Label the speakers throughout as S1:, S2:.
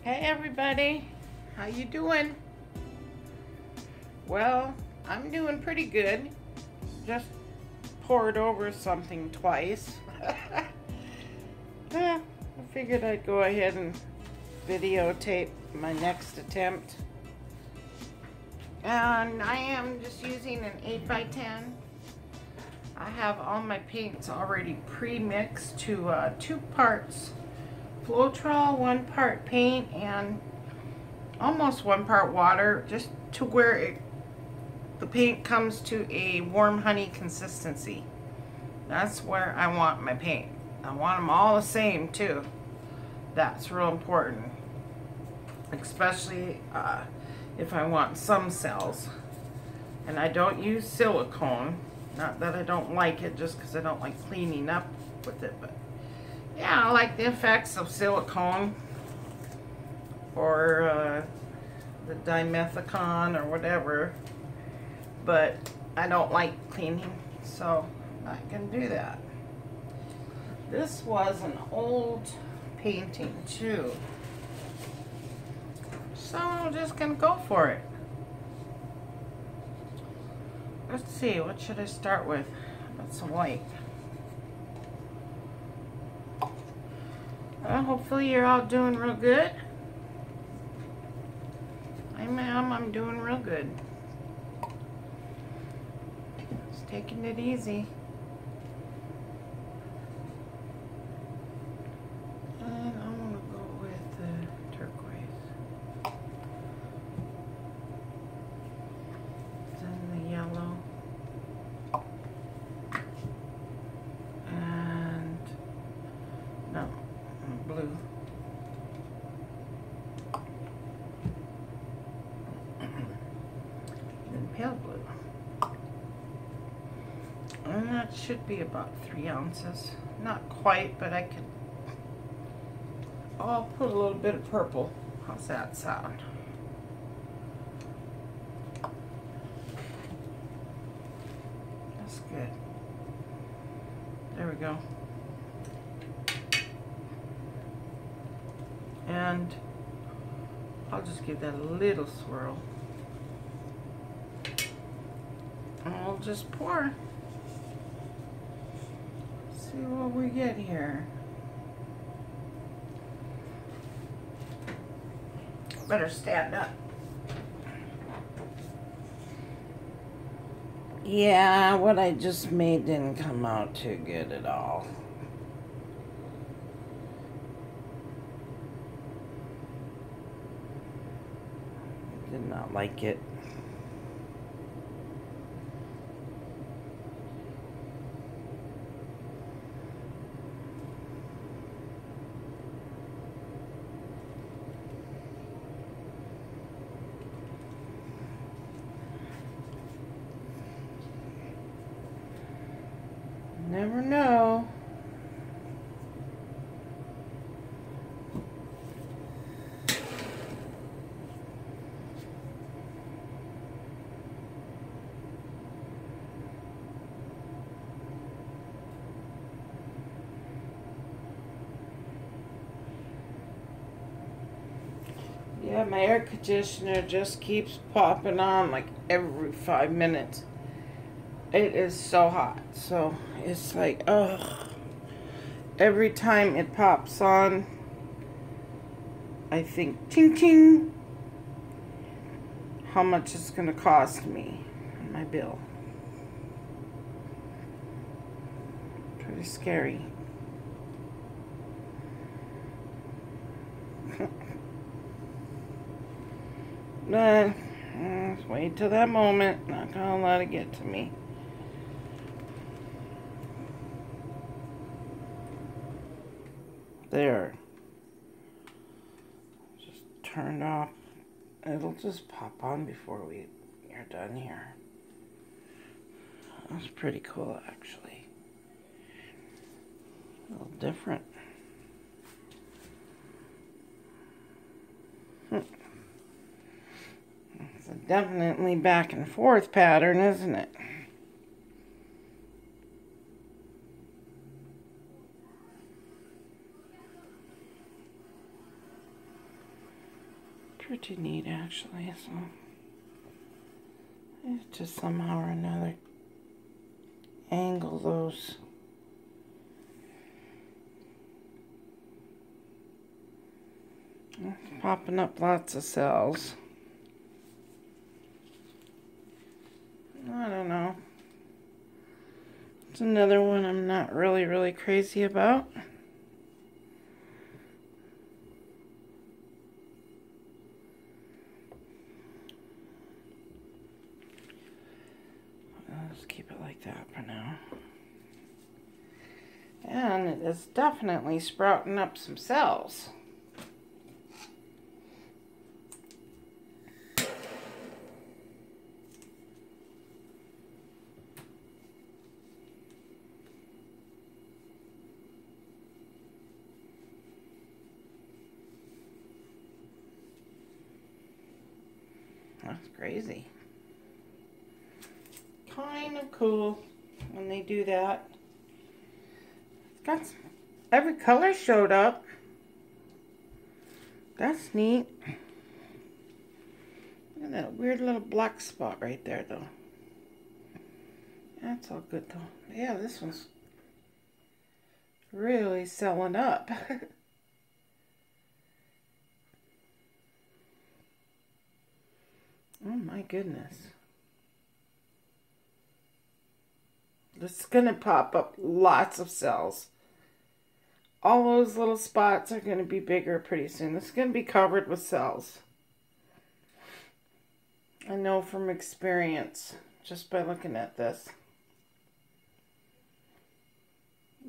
S1: Hey everybody, how you doing? Well, I'm doing pretty good. Just poured over something twice. I figured I'd go ahead and videotape my next attempt. And I am just using an 8x10. I have all my paints already pre-mixed to 2 parts floetrol, 1 part paint, and almost 1 part water, just to where the paint comes to a warm honey consistency. That's where I want my paint. I want them all the same too. That's real important, especially if I want some cells. And I don't use silicone. Not that I don't like it, just because I don't like cleaning up with it, but yeah, I like the effects of silicone or the dimethicone or whatever, but I don't like cleaning, so I can do that. This was an old painting too, so I'm just gonna go for it. Let's see, what should I start with? That's white. Hopefully you're all doing real good. Hi ma'am, I'm doing real good. Just taking it easy. And I'm gonna go with the turquoise. Then the yellow. And no, blue. Then pale blue. And that should be about 3 ounces. Not quite, but I could. Oh, I'll put a little bit of purple. How's that sound? That's good. There we go. And I'll just give that a little swirl. And I'll just pour. See what we get here. Better stand up. Yeah, what I just made didn't come out too good at all. Did not like it. Never know. Yeah, my air conditioner just keeps popping on like every 5 minutes. It is so hot, so it's like, ugh. Every time it pops on, I think, ting ting, how much it's gonna cost me on my bill. Pretty scary. But let's wait till that moment. Not gonna let it get to me. There. Just turned off. It'll just pop on before we're done here. That's pretty cool, actually. A little different. It's a definitely back and forth pattern, isn't it? pretty neat actually, so just somehow or another angle those. It's popping up lots of cells. I don't know. It's another one I'm not really crazy about. Let's keep it like that for now. And it is definitely sprouting up some cells. That's crazy. Kind of cool when they do that. It's got some, every color showed up. That's neat. Look at that weird little black spot right there though. That's all good though. Yeah, this one's really selling up. Oh my goodness. This is going to pop up lots of cells. All those little spots are going to be bigger pretty soon. This is going to be covered with cells. I know from experience, just by looking at this.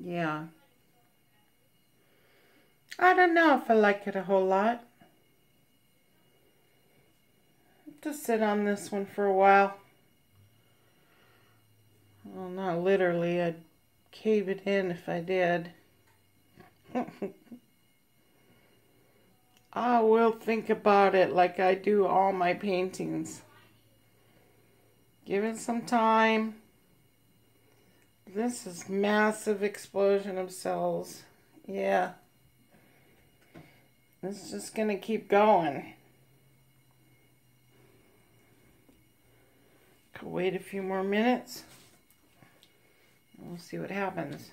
S1: Yeah. I don't know if I like it a whole lot. Just sit on this one for a while. Well, not literally. I'd cave it in if I did. I will think about it like I do all my paintings. Give it some time. This is massive explosion of cells. Yeah. It's just going to keep going. Could wait a few more minutes. We'll see what happens.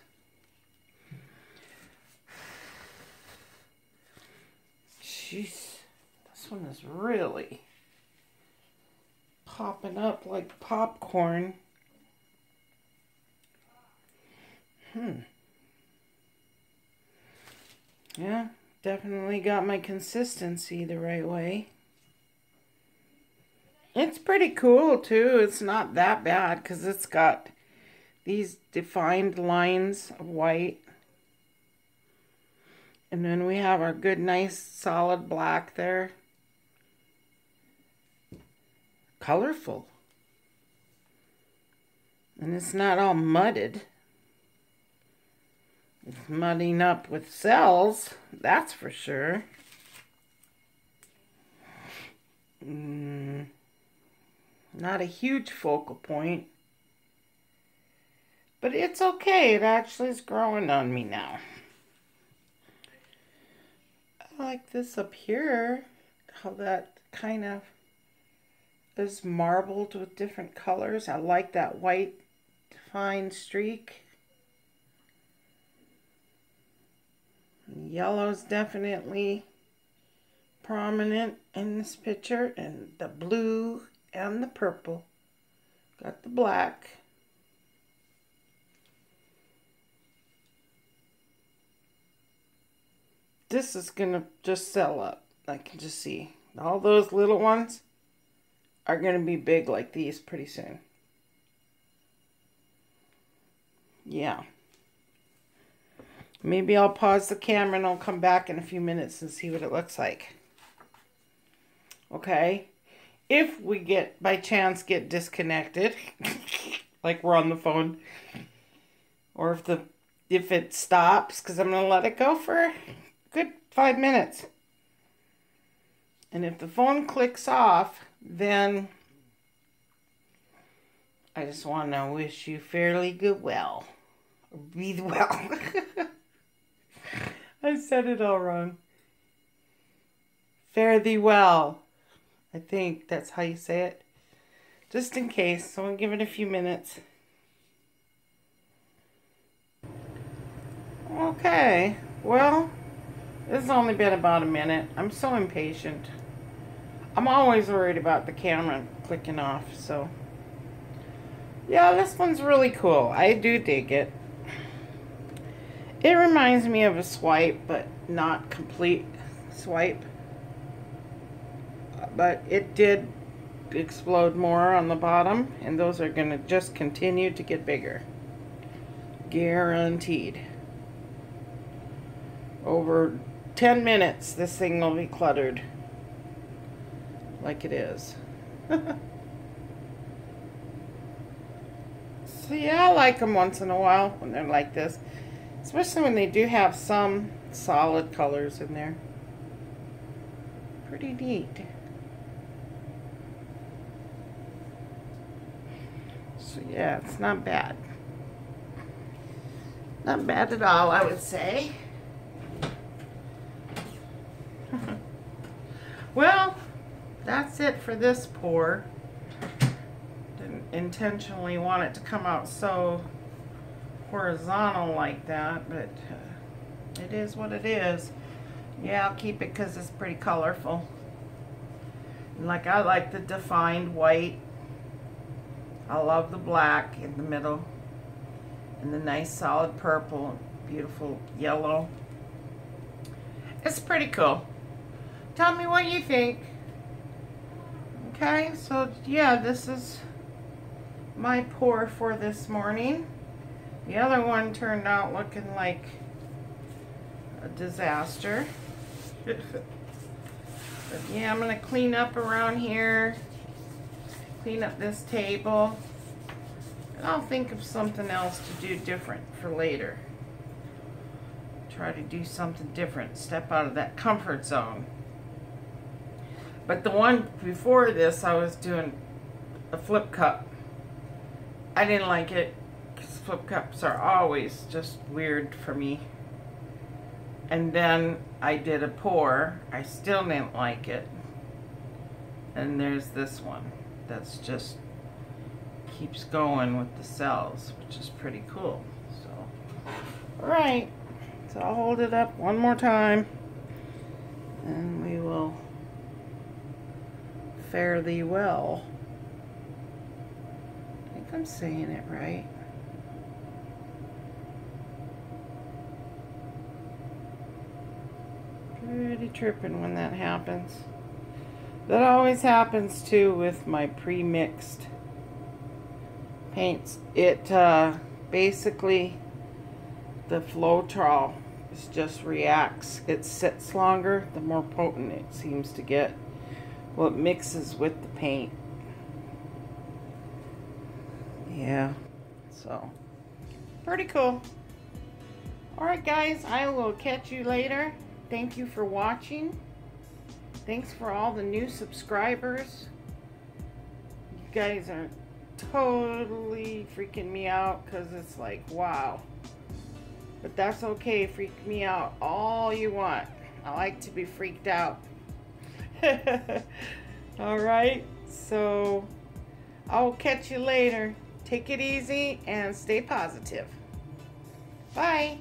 S1: Jeez, this one is really popping up like popcorn. Yeah, definitely got my consistency the right way. It's pretty cool too. It's not that bad because it's got these defined lines of white. And then we have our good, nice, solid black there. Colorful. And it's not all mudded. It's mudding up with cells, that's for sure. Not a huge focal point. But it's okay. It actually is growing on me now. I like this up here. How that kind of is marbled with different colors. I like that white defined streak. Yellow's definitely prominent in this picture. And the blue and the purple. Got the black. This is gonna just sell up. I can just see. All those little ones are gonna be big like these pretty soon. Yeah. Maybe I'll pause the camera and I'll come back in a few minutes and see what it looks like. Okay. If we get, by chance, get disconnected, like we're on the phone, or if it stops, because I'm going to let it go for a good 5 minutes. And if the phone clicks off, then I just want to wish you fairly good well. Breathe well. I said it all wrong. Fare thee well. I think that's how you say it. Just in case, so I'll give it a few minutes. Okay, well, it's only been about a minute. I'm so impatient. I'm always worried about the camera clicking off, so. Yeah, this one's really cool. I do dig it. It reminds me of a swipe, but not complete swipe. But it did explode more on the bottom, and those are going to just continue to get bigger. Guaranteed. Over 10 minutes, this thing will be cluttered. Like it is. So yeah, I like them once in a while when they're like this. Especially when they do have some solid colors in there. Pretty neat. So yeah, it's not bad. Not bad at all, I would say. Well, that's it for this pour. Didn't intentionally want it to come out so horizontal like that, but it is what it is. Yeah, I'll keep it because it's pretty colorful. And like, I like the defined white. I love the black in the middle and the nice solid purple, beautiful yellow. It's pretty cool. Tell me what you think. Okay, so yeah, this is my pour for this morning. The other one turned out looking like a disaster. But yeah, I'm gonna clean up around here, clean up this table, and I'll think of something else to do different for later. Try to do something different, step out of that comfort zone. But the one before this, I was doing a flip cup. I didn't like it because flip cups are always just weird for me. And then I did a pour. I still didn't like it. And there's this one that's just keeps going with the cells, which is pretty cool. So, all right. So I'll hold it up one more time, and we will fare thee well. I think I'm saying it right. Pretty tripping when that happens. That always happens too with my pre-mixed paints. It basically, the floetrol just reacts. It sits longer the more potent it seems to get. Well, it mixes with the paint. Yeah, so pretty cool. Alright guys, I will catch you later. Thank you for watching. Thanks for all the new subscribers. You guys are totally freaking me out because it's like, wow. But that's okay, freak me out all you want. I like to be freaked out. Alright, so I'll catch you later. Take it easy and stay positive. Bye.